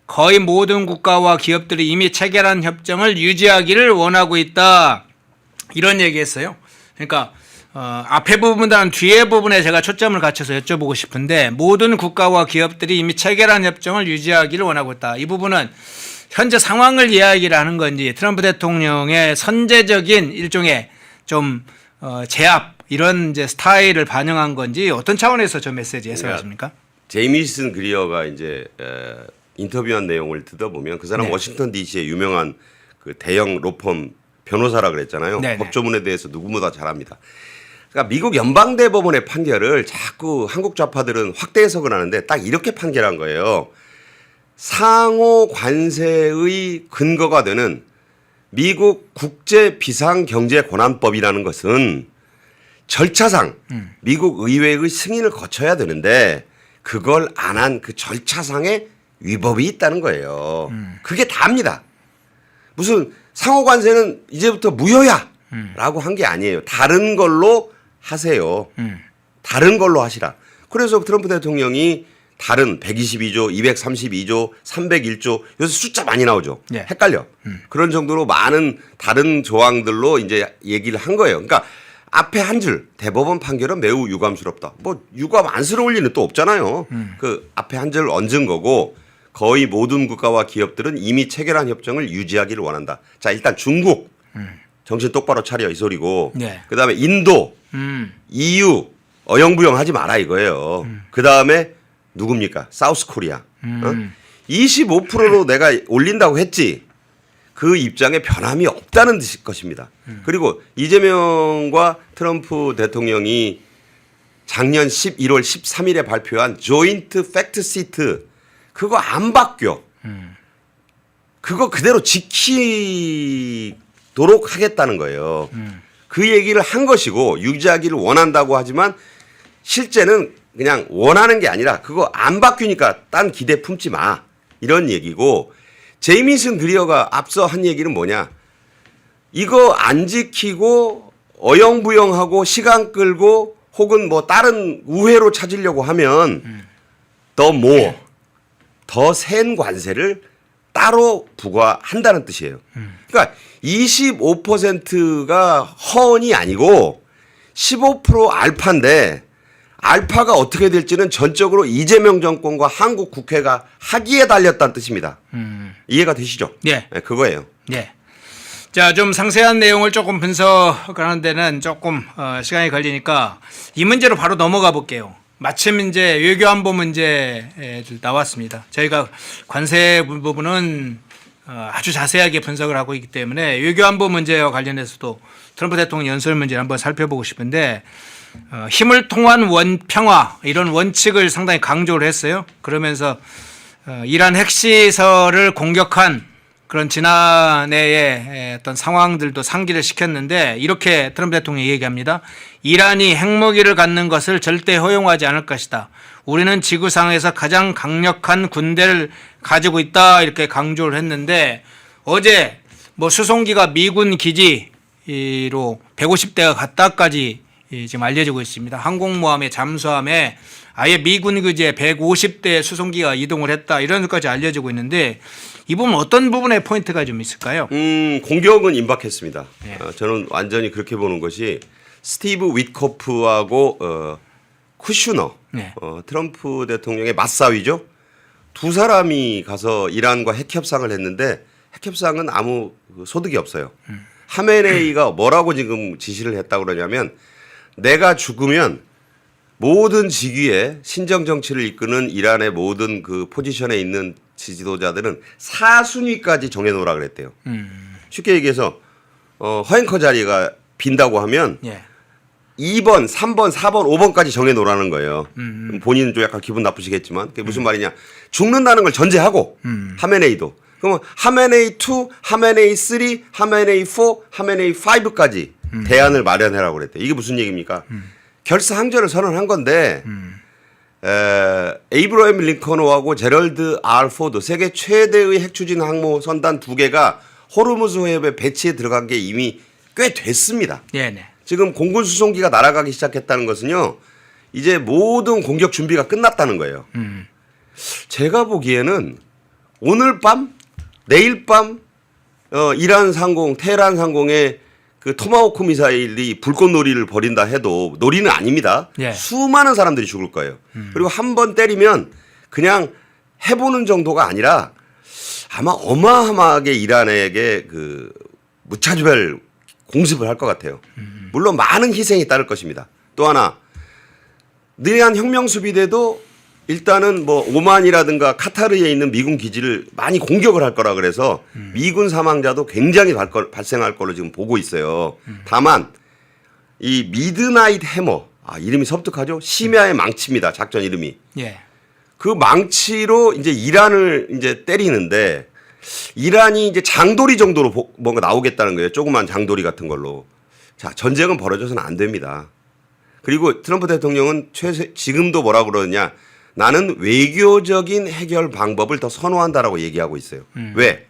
Speaker 2: 거의 모든 국가와 기업들이 이미 체결한 협정을 유지하기를 원하고 있다. 이런 얘기했어요. 그러니까 앞에 부분보다는 뒤에 부분에 제가 초점을 갖춰서 여쭤보고 싶은데 모든 국가와 기업들이 이미 체결한 협정을 유지하기를 원하고 있다. 이 부분은 현재 상황을 이야기를 하는 건지 트럼프 대통령의 선제적인 일종의 좀 제압 이런 이제 스타일을 반영한 건지 어떤 차원에서 저 메시지 해석하십니까?
Speaker 3: 제이미슨 그리어가 이제 인터뷰한 내용을 듣어보면 그 사람
Speaker 2: 네.
Speaker 3: 워싱턴 DC의 유명한 그 대형 로펌 변호사라 그랬잖아요.
Speaker 2: 네네.
Speaker 3: 법조문에 대해서 누구보다 잘합니다. 그러니까 미국 연방대법원의 판결을 자꾸 한국 좌파들은 확대 해석을 하는데 딱 이렇게 판결한 거예요. 상호 관세의 근거가 되는 미국 국제비상경제권한법이라는 것은 절차상 미국 의회의 승인을 거쳐야 되는데 그걸 안 한 그 절차상의 위법이 있다는 거예요. 그게 다입니다. 무슨 상호관세는 이제부터 무효야라고 한 게 아니에요. 다른 걸로 하세요. 다른 걸로 하시라. 그래서 트럼프 대통령이 다른 122조, 232조, 301조 요새 숫자 많이 나오죠.
Speaker 2: 네.
Speaker 3: 헷갈려. 그런 정도로 많은 다른 조항들로 이제 얘기를 한 거예요. 그러니까 앞에 한 줄 대법원 판결은 매우 유감스럽다. 뭐 유감 안쓰러울 리는 또 없잖아요. 그 앞에 한 줄 얹은 거고 거의 모든 국가와 기업들은 이미 체결한 협정을 유지하기를 원한다. 자, 일단 중국 정신 똑바로 차려 이 소리고
Speaker 2: 네.
Speaker 3: 그다음에 인도, EU 어영부영하지 마라 이거예요. 그다음에 누굽니까? 사우스 코리아. 25%로 내가 올린다고 했지. 그 입장에 변함이 없다는 것입니다. 그리고 이재명과 트럼프 대통령이 작년 11월 13일에 발표한 조인트 팩트 시트 그거 안 바뀌어. 그거 그대로 지키도록 하겠다는 거예요. 그 얘기를 한 것이고 유지하기를 원한다고 하지만 실제는 그냥 원하는 게 아니라 그거 안 바뀌니까 딴 기대 품지 마. 이런 얘기고 제이미슨 그리어가 앞서 한 얘기는 뭐냐. 이거 안 지키고 어영부영하고 시간 끌고 혹은 뭐 다른 우회로 찾으려고 하면 더 센 관세를 따로 부과한다는 뜻이에요. 그러니까 25%가 허언이 아니고 15% 알파인데 알파가 어떻게 될지는 전적으로 이재명 정권과 한국 국회가 하기에 달렸다는 뜻입니다. 이해가 되시죠?
Speaker 2: 예.
Speaker 3: 네, 그거예요.
Speaker 2: 예. 자, 좀 상세한 내용을 조금 분석하는 데는 조금 시간이 걸리니까 이 문제로 바로 넘어가 볼게요. 마침 이제 외교안보 문제 나왔습니다. 저희가 관세 부분은 아주 자세하게 분석을 하고 있기 때문에 외교안보 문제와 관련해서도 트럼프 대통령 연설 문제를 한번 살펴보고 싶은데 힘을 통한 평화 이런 원칙을 상당히 강조를 했어요. 그러면서 이란 핵시설을 공격한 그런 지난해의 어떤 상황들도 상기를 시켰는데 이렇게 트럼프 대통령이 얘기합니다. 이란이 핵무기를 갖는 것을 절대 허용하지 않을 것이다. 우리는 지구상에서 가장 강력한 군대를 가지고 있다 이렇게 강조를 했는데 어제 뭐 수송기가 미군 기지로 150대가 갔다까지 지금 알려지고 있습니다. 항공모함의 잠수함에 아예 미군 기지에 150대 수송기가 이동을 했다 이런 것까지 알려지고 있는데 이 부분 어떤 부분에 포인트가 좀 있을까요?
Speaker 3: 공격은 임박했습니다.
Speaker 2: 예.
Speaker 3: 저는 완전히 그렇게 보는 것이 스티브 윗코프하고 쿠슈너
Speaker 2: 네.
Speaker 3: 트럼프 대통령의 맞사위죠. 두 사람이 가서 이란과 핵 협상을 했는데 핵 협상은 아무 소득이 없어요. 하메네이가 뭐라고 지금 지시를 했다고 그러냐면 내가 죽으면 모든 직위에 신정 정치를 이끄는 이란의 모든 그 포지션에 있는 지도자들은 4순위까지 정해놓으라 그랬대요. 쉽게 얘기해서 허앵커 자리가 빈다고 하면
Speaker 2: 예.
Speaker 3: 2번, 3번, 4번, 5번까지 정해놓으라는 거예요. 본인은 좀 약간 기분 나쁘시겠지만 그게 무슨 말이냐. 죽는다는 걸 전제하고 하메네이도. 그러면 하메네이 2, 하메네이 3, 하메네이 4, 하메네이 5까지 대안을 마련해라고 그랬대요. 이게 무슨 얘기입니까? 결사항전을 선언한 건데 에이브러햄 링컨호하고 제럴드 R. 포드 세계 최대의 핵추진 항모 선단 2개가 호르무즈 해협에 배치에 들어간 게 이미 꽤 됐습니다.
Speaker 2: 네네.
Speaker 3: 지금 공군 수송기가 날아가기 시작했다는 것은요. 이제 모든 공격 준비가 끝났다는 거예요. 제가 보기에는 오늘 밤, 내일 밤 이란 상공, 테헤란 상공에 그 토마호크 미사일이 불꽃놀이를 벌인다 해도 놀이는 아닙니다.
Speaker 2: 예.
Speaker 3: 수많은 사람들이 죽을 거예요. 그리고 한 번 때리면 그냥 해보는 정도가 아니라 아마 어마어마하게 이란에게 그 무차별 공습을 할 것 같아요. 물론 많은 희생이 따를 것입니다. 또 하나 느리한 혁명 수비대도 일단은 뭐 오만이라든가 카타르에 있는 미군 기지를 많이 공격을 할 거라 그래서 미군 사망자도 굉장히 발생할 걸로 지금 보고 있어요. 다만 이 미드나잇 해머 이름이 섬뜩하죠. 심야의 망치입니다. 작전 이름이.
Speaker 2: 예.
Speaker 3: 그 망치로 이제 이란을 이제 때리는데 이란이 이제 장도리 정도로 뭔가 나오겠다는 거예요. 조그만 장도리 같은 걸로. 자, 전쟁은 벌어져서는 안 됩니다. 그리고 트럼프 대통령은 지금도 뭐라 그러느냐. 나는 외교적인 해결 방법을 더 선호한다라고 얘기하고 있어요. 왜?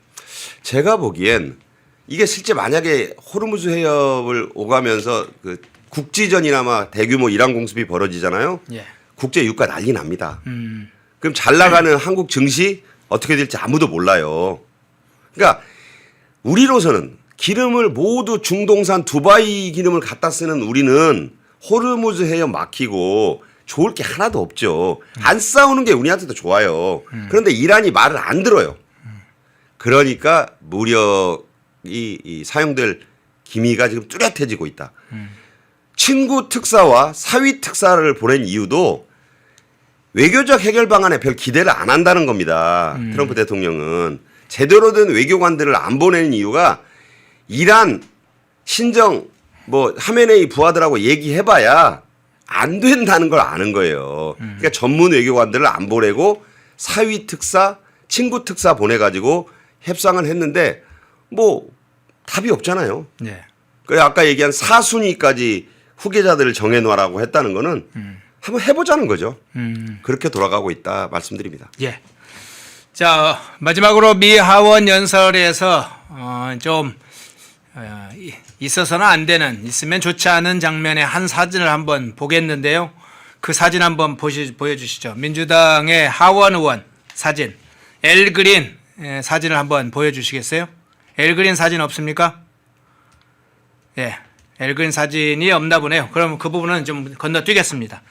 Speaker 3: 제가 보기엔 이게 실제 만약에 호르무즈 해협을 오가면서 그 국지전이나 대규모 이란 공습이 벌어지잖아요.
Speaker 2: 예.
Speaker 3: 국제 유가 난리 납니다. 그럼 잘 나가는 한국 증시 어떻게 될지 아무도 몰라요. 그러니까 우리로서는 기름을 모두 중동산 두바이 기름을 갖다 쓰는 우리는 호르무즈 해협 막히고 좋을 게 하나도 없죠. 안 싸우는 게 우리한테도 좋아요. 그런데 이란이 말을 안 들어요. 그러니까 무력이 사용될 기미가 지금 뚜렷해지고 있다. 친구 특사와 사위 특사를 보낸 이유도 외교적 해결 방안에 별 기대를 안 한다는 겁니다. 트럼프 대통령은. 제대로 된 외교관들을 안 보내는 이유가 이란 신정 뭐 하메네이 부하들하고 얘기해봐야 안 된다는 걸 아는 거예요. 그러니까 전문 외교관들을 안 보내고 사위 특사, 친구 특사 보내가지고 협상을 했는데 뭐 답이 없잖아요.
Speaker 2: 네.
Speaker 3: 그래 아까 얘기한 4순위까지 후계자들을 정해놓으라고 했다는 거는 한번 해보자는 거죠. 그렇게 돌아가고 있다 말씀드립니다.
Speaker 2: 예. 자, 마지막으로 미 하원 연설에서 좀 있어서는 안 되는, 있으면 좋지 않은 장면의 한 사진을 한번 보겠는데요. 그 사진 한번 보여주시죠. 민주당의 하원 의원 사진, 엘 그린 사진을 한번 보여주시겠어요? 엘 그린 사진 없습니까? 예, 엘 그린 사진이 없나 보네요. 그럼 그 부분은 좀 건너뛰겠습니다.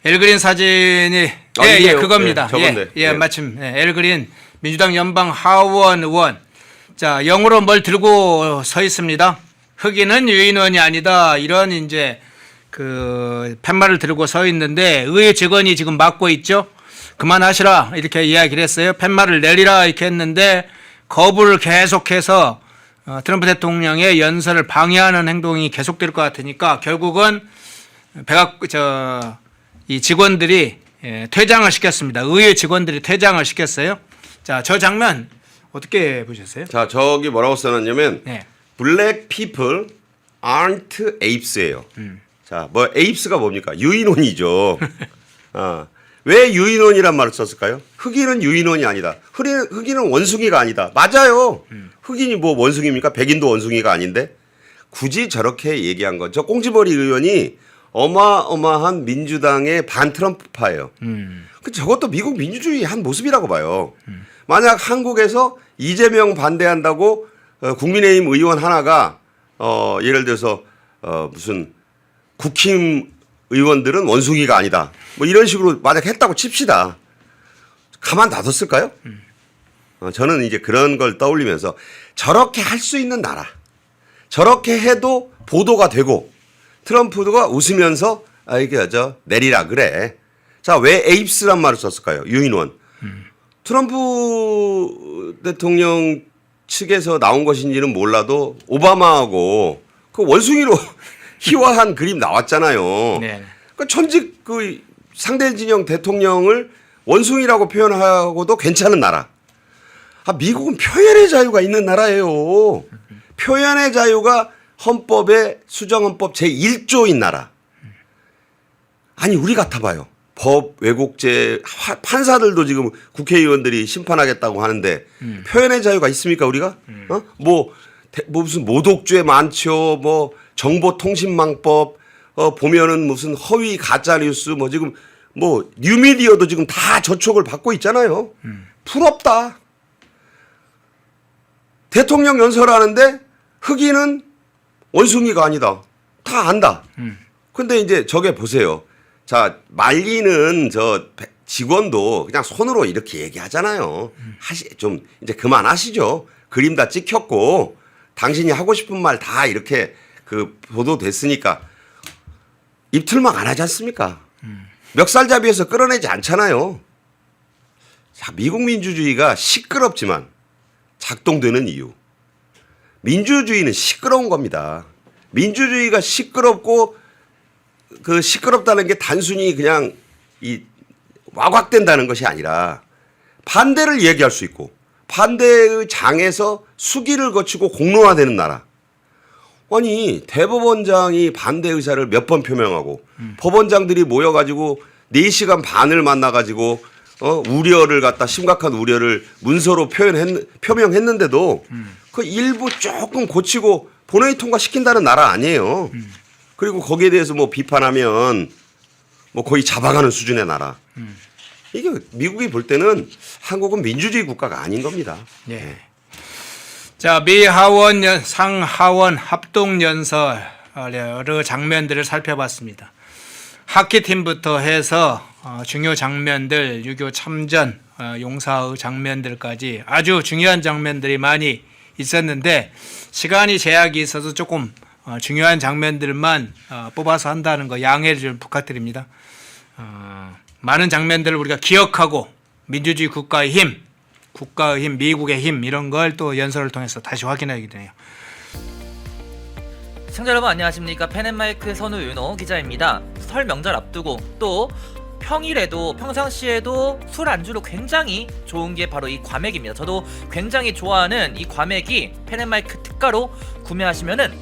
Speaker 2: 엘 그린 사진이 예, 그겁니다. 예, 마침 엘 그린 민주당 연방 하원 의원. 자, 영어로 뭘 들고 서 있습니다. 흑인은 유인원이 아니다. 이런 이제 그 팻말을 들고 서 있는데 의회 직원이 지금 막고 있죠. 그만하시라 이렇게 이야기를 했어요. 팻말을 내리라 이렇게 했는데 거부를 계속해서 트럼프 대통령의 연설을 방해하는 행동이 계속될 것 같으니까 결국은 이 직원들이 퇴장을 시켰습니다. 의회 직원들이 퇴장을 시켰어요. 자, 저 장면 어떻게 보셨어요?
Speaker 3: 자, 저기 뭐라고 써놨냐면
Speaker 2: 네.
Speaker 3: Black people aren't apes예요. 자, 뭐 apes가 뭡니까? 유인원이죠. 왜 유인원이란 말을 썼을까요? 흑인은 유인원이 아니다. 흑인은 원숭이가 아니다. 맞아요. 흑인이 뭐 원숭이입니까? 백인도 원숭이가 아닌데 굳이 저렇게 얘기한 건 저 꽁지머리 의원이 어마어마한 민주당의 반 트럼프파예요. 저것도 미국 민주주의의 한 모습이라고 봐요. 만약 한국에서 이재명 반대한다고 국민의힘 의원 하나가 예를 들어서 무슨 국힘 의원들은 원숭이가 아니다. 뭐 이런 식으로 만약 했다고 칩시다. 가만 놔뒀을까요? 저는 이제 그런 걸 떠올리면서 저렇게 할 수 있는 나라, 저렇게 해도 보도가 되고 트럼프가 웃으면서 이게 내리라 그래. 자, 왜 에이프스란 말을 썼을까요? 유인원. 트럼프 대통령 측에서 나온 것인지는 몰라도 오바마하고 그 원숭이로 희화한 그림 나왔잖아요.
Speaker 2: 네.
Speaker 3: 그 전직 그 상대 진영 대통령을 원숭이라고 표현하고도 괜찮은 나라. 미국은 표현의 자유가 있는 나라예요. 표현의 자유가 헌법의 수정헌법 제1조인 나라. 아니 우리 같아봐요. 법 왜곡죄 판사들도 지금 국회의원들이 심판하겠다고 하는데 표현의 자유가 있습니까 우리가? 뭐 무슨 모독죄 많죠. 뭐 정보통신망법 보면은 무슨 허위 가짜 뉴스 뭐 지금 뭐 뉴미디어도 지금 다 저촉을 받고 있잖아요. 부럽다. 대통령 연설하는데 흑인은 원숭이가 아니다. 다 안다. 근데 이제 저게 보세요. 자, 말리는 저 직원도 그냥 손으로 이렇게 얘기하잖아요. 좀 이제 그만하시죠. 그림 다 찍혔고 당신이 하고 싶은 말 다 이렇게 그 보도됐으니까 입틀막 안 하지 않습니까? 멱살잡이에서 끌어내지 않잖아요. 자, 미국 민주주의가 시끄럽지만 작동되는 이유. 민주주의는 시끄러운 겁니다. 민주주의가 시끄럽고 그 시끄럽다는 게 단순히 그냥 이 와곽된다는 것이 아니라 반대를 얘기할 수 있고 반대의 장에서 수기를 거치고 공론화되는 나라. 아니 대법원장이 반대 의사를 몇 번 표명하고 법원장들이 모여가지고 4시간 반을 만나가지고 우려를 갖다 심각한 우려를 문서로 표명했는데도 그 일부 조금 고치고 본회의 통과시킨다는 나라 아니에요. 그리고 거기에 대해서 뭐 비판하면 뭐 거의 잡아가는 수준의 나라. 이게 미국이 볼 때는 한국은 민주주의 국가가 아닌 겁니다.
Speaker 2: 예. 자, 미 하원 상하원 합동 연설 여러 장면들을 살펴봤습니다. 하키팀부터 해서 중요 장면들, 6.25 참전, 용사의 장면들까지 아주 중요한 장면들이 많이 있었는데 시간이 제약이 있어서 조금 중요한 장면들만 뽑아서 한다는 거 양해를 좀 부탁드립니다. 많은 장면들을 우리가 기억하고 민주주의 국가의 힘, 미국의 힘 이런 걸 또 연설을 통해서 다시 확인하게 되네요.
Speaker 4: 시청자 여러분 안녕하십니까. 펜앤마이크 선우윤호 기자입니다. 설 명절 앞두고 또 평일에도 평상시에도 술 안주로 굉장히 좋은 게 바로 이 과메기입니다. 저도 굉장히 좋아하는 이 과메기 펜앤마이크 특가로 구매하시면은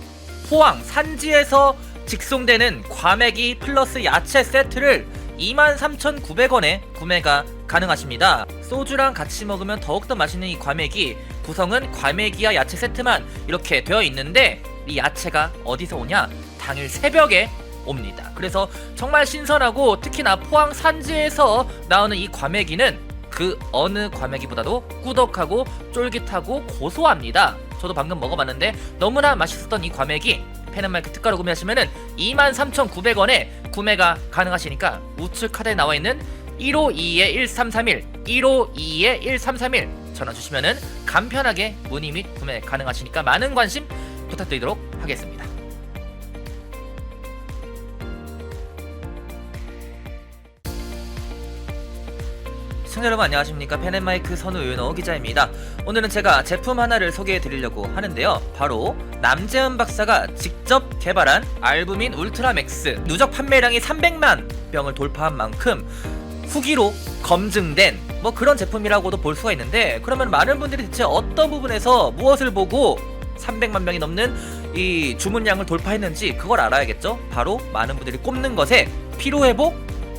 Speaker 4: 포항 산지에서 직송되는 과메기 플러스 야채 세트를 23,900원에 구매가 가능하십니다. 소주랑 같이 먹으면 더욱더 맛있는 이 과메기, 구성은 과메기와 야채 세트만 이렇게 되어 있는데 이 야채가 어디서 오냐? 당일 새벽에 옵니다. 그래서 정말 신선하고 특히나 포항 산지에서 나오는 이 과메기는 그 어느 과메기보다도 꾸덕하고 쫄깃하고 고소합니다. 저도 방금 먹어봤는데 너무나 맛있었던 이 과메기 펜앤마이크 특가로 구매하시면은 23,900원에 구매가 가능하시니까 우측 카드에 나와있는 152-1331 152-1331 전화 주시면은 간편하게 문의 및 구매 가능하시니까 많은 관심 부탁드리도록 하겠습니다. 시청자 여러분 안녕하십니까. 펜앤마이크 선우윤호 기자입니다. 오늘은 제가 제품 하나를 소개해 드리려고 하는데요. 바로 남재은 박사가 직접 개발한 알부민 울트라맥스, 누적 판매량이 300만 병을 돌파한 만큼 후기로 검증된 뭐 그런 제품이라고도 볼 수가 있는데, 그러면 많은 분들이 대체 어떤 부분에서 무엇을 보고 300만 병이 넘는 이 주문량을 돌파했는지 그걸 알아야겠죠. 바로 많은 분들이 꼽는 것에 피로회복,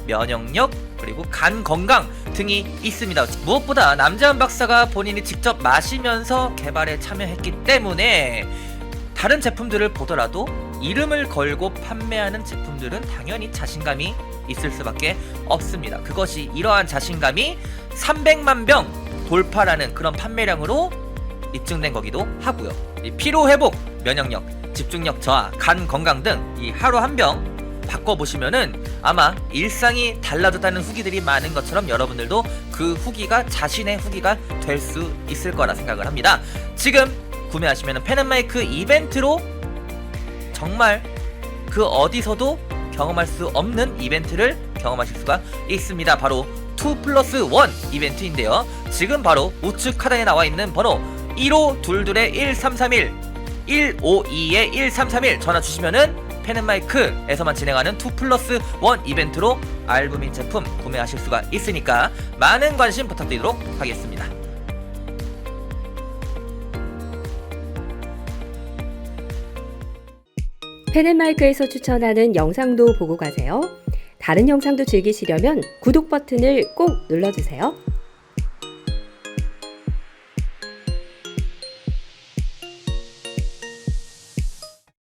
Speaker 4: 면역력, 그리고 간 건강 등이 있습니다. 무엇보다 남재은 박사가 본인이 직접 마시면서 개발에 참여했기 때문에 다른 제품들을 보더라도 이름을 걸고 판매하는 제품들은 당연히 자신감이 있을 수밖에 없습니다. 그것이 이러한 자신감이 300만 병 돌파라는 그런 판매량으로 입증된 거기도 하고요. 이 피로 회복, 면역력, 집중력 저하, 간 건강 등 이 하루 한 병 바꿔보시면은 아마 일상이 달라졌다는 후기들이 많은 것처럼 여러분들도 그 후기가 자신의 후기가 될 수 있을 거라 생각을 합니다. 지금 구매하시면은 펜앤마이크 이벤트로 정말 그 어디서도 경험할 수 없는 이벤트를 경험하실 수가 있습니다. 바로 2+1 이벤트인데요. 지금 바로 우측 하단에 나와 있는 번호 1522-1331 152-1331 전화 주시면은 펜앤마이크에서만 진행하는 2+1 이벤트로 알부민 제품 구매하실 수가 있으니까 많은 관심 부탁드리도록 하겠습니다.
Speaker 5: 펜앤마이크에서 추천하는 영상도 보고 가세요. 다른 영상도 즐기시려면 구독 버튼을 꼭 눌러주세요.